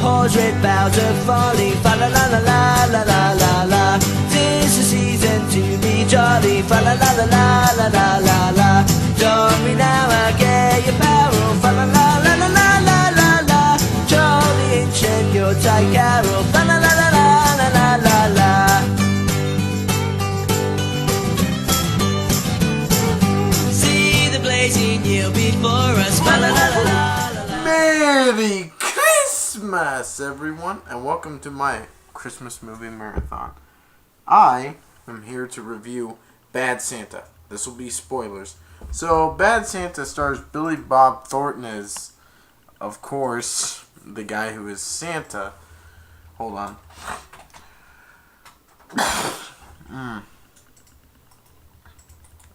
Pours red boughs of folly, fa la la la la la la la la. 'Tis the season to be jolly, fa la la la la la la la la. Join me now, I get your barrel, fa la la la la la la la la. Jolly ancient Yuletide carol, fa la la la la la la la la. See the blazing yield before us, fa la la la la la la. Merry Christmas, everyone, and welcome to my Christmas movie marathon. I am here to review Bad Santa. This will be spoilers. So, Bad Santa stars Bob Thornton as, of course, the guy who is Santa. Hold on.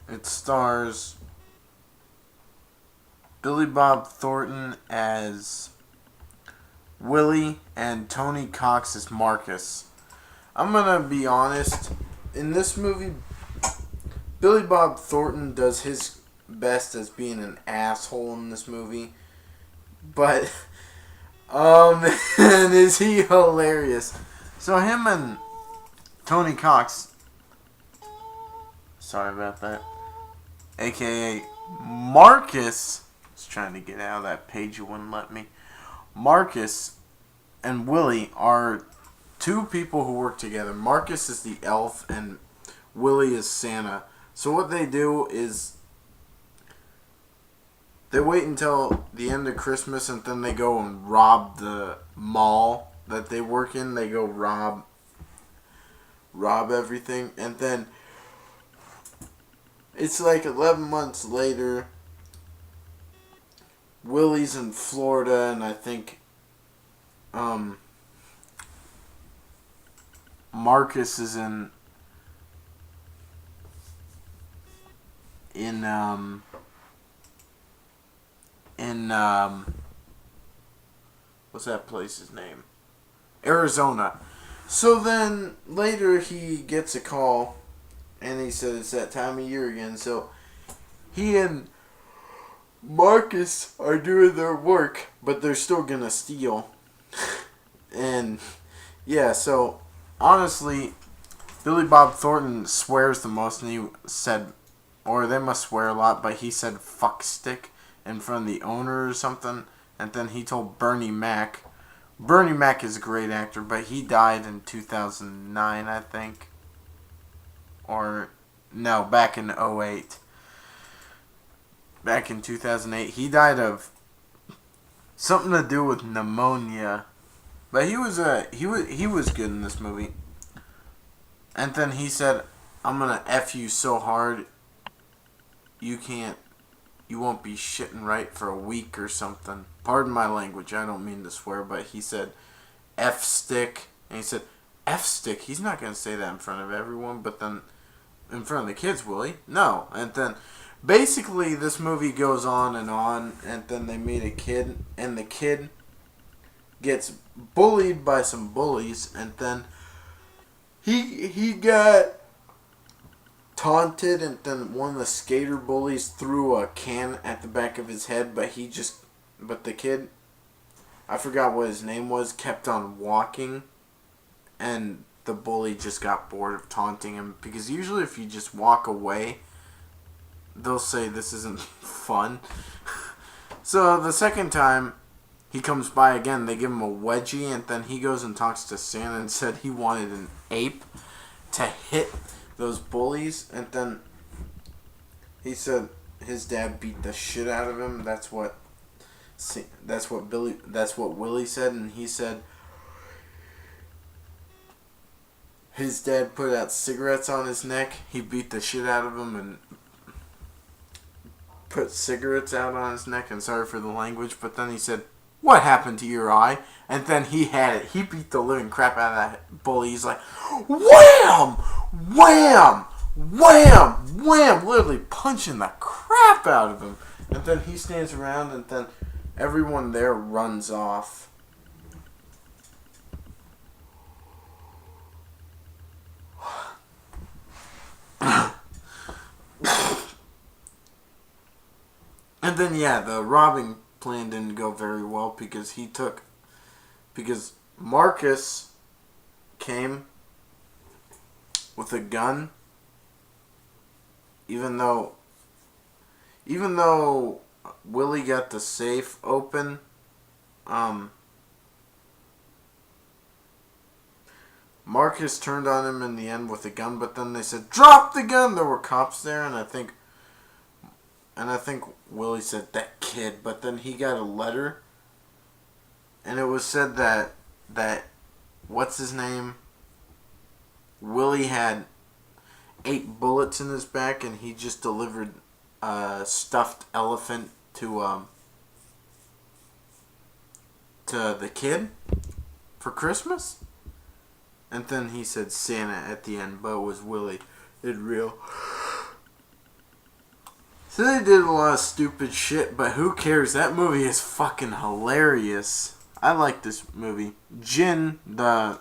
It stars Bob Thornton as Willie and Tony Cox as Marcus. I'm gonna be honest, in this movie, Bob Thornton does his best as being an asshole in this movie, but man, is he hilarious. So him and Tony Cox, sorry about that, aka Marcus, I was trying to get out of that page, you wouldn't let me. Marcus and Willie are two people who work together. Marcus is the elf and Willie is Santa. So what they do is they wait until the end of Christmas and then they go and rob the mall that they work in. They go rob everything, and then it's like 11 months later. Willie's in Florida, and I think Marcus is in what's that place's name? Arizona. So then later he gets a call and he says it's that time of year again. So he and Marcus are doing their work, but they're still gonna steal. And yeah, so honestly, Bob Thornton swears the most, and he said, or they must swear a lot, but he said fuck stick in front of the owner or something. And then he told Bernie Mac. Bernie Mac is a great actor, but he died in 2009, I think. Or, no, back in 2008. Back in 2008. He died of something to do with pneumonia. But he was good in this movie. And then he said, I'm gonna F you so hard, you won't be shitting right for a week or something. Pardon my language, I don't mean to swear, but he said F stick, and he said F stick. He's not going to say that in front of everyone, but then in front of the kids, will he? No. And then basically this movie goes on, and then they meet a kid, and the kid gets bullied by some bullies, and then he got taunted, and then one of the skater bullies threw a can at the back of his head, but the kid, I forgot what his name was, kept on walking, and the bully just got bored of taunting him, because usually if you just walk away, they'll say this isn't fun. So the second time he comes by again, they give him a wedgie, and then he goes and talks to Santa and said he wanted an ape to hit those bullies, and then he said his dad beat the shit out of him. That's what Willie said, and he said his dad put out cigarettes on his neck. He beat the shit out of him and put cigarettes out on his neck, and sorry for the language, but then he said, what happened to your eye? And then he had it. He beat the living crap out of that bully. He's like, wham! Wham! Wham! Wham! Literally punching the crap out of him. And then he stands around, and then everyone there runs off. And then, yeah, the robbing plan didn't go very well because he took because Marcus came with a gun, even though Willie got the safe open, Marcus turned on him in the end with a gun, but then they said, "Drop the gun!" There were cops there, and I think Willie said, "That kid," but then he got a letter, and it was said that what's his name? Willie had 8 bullets in his back, and he just delivered a stuffed elephant to the kid for Christmas. And then he said Santa at the end, but it was Willie in real. So they did a lot of stupid shit, but who cares? That movie is fucking hilarious. I like this movie. Jin, the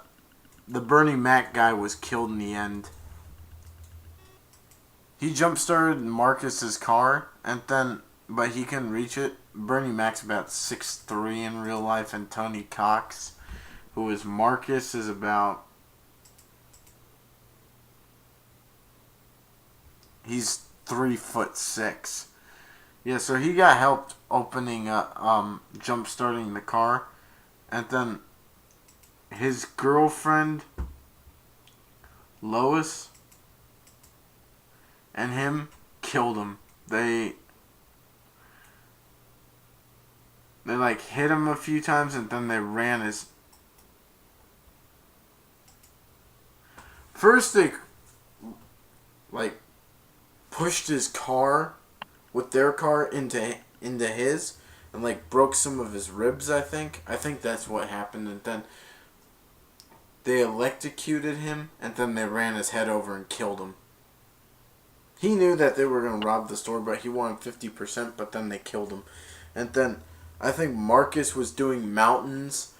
Bernie Mac guy, was killed in the end. He jump-started Marcus's car, but he couldn't reach it. Bernie Mac's about 6'3" in real life, and Tony Cox, who is Marcus, is about... He's 3'6". Yeah, so he got helped opening jump-starting the car, and then his girlfriend, Lois, and him killed him. They like hit him a few times, and then they ran his... First they like pushed his car with their car into his, and like broke some of his ribs, I think that's what happened. And then they electrocuted him, and then they ran his head over and killed him. He knew that they were going to rob the store, but he wanted 50%, but then they killed him. And then I think Marcus was doing mountains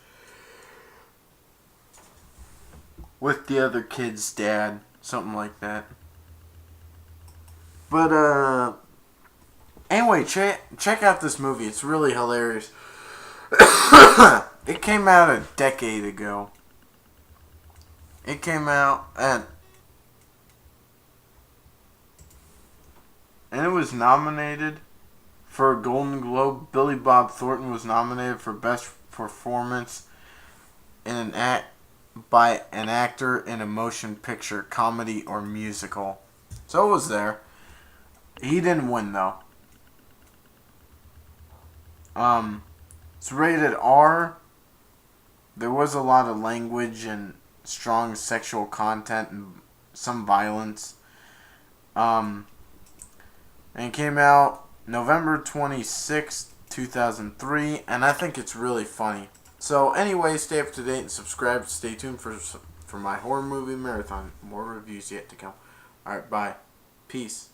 with the other kid's dad, something like that. But anyway, check out this movie. It's really hilarious. It came out a decade ago. It came out and it was nominated for a Golden Globe. Billy Bob Thornton was nominated for Best Performance in by an actor in a motion picture, comedy, or musical. So it was there. He didn't win though. It's rated R. There was a lot of language and strong sexual content and some violence. And it came out November 26th, 2003, and I think it's really funny. So anyway, stay up to date and subscribe. Stay tuned for my horror movie marathon. More reviews yet to come. Alright, bye. Peace.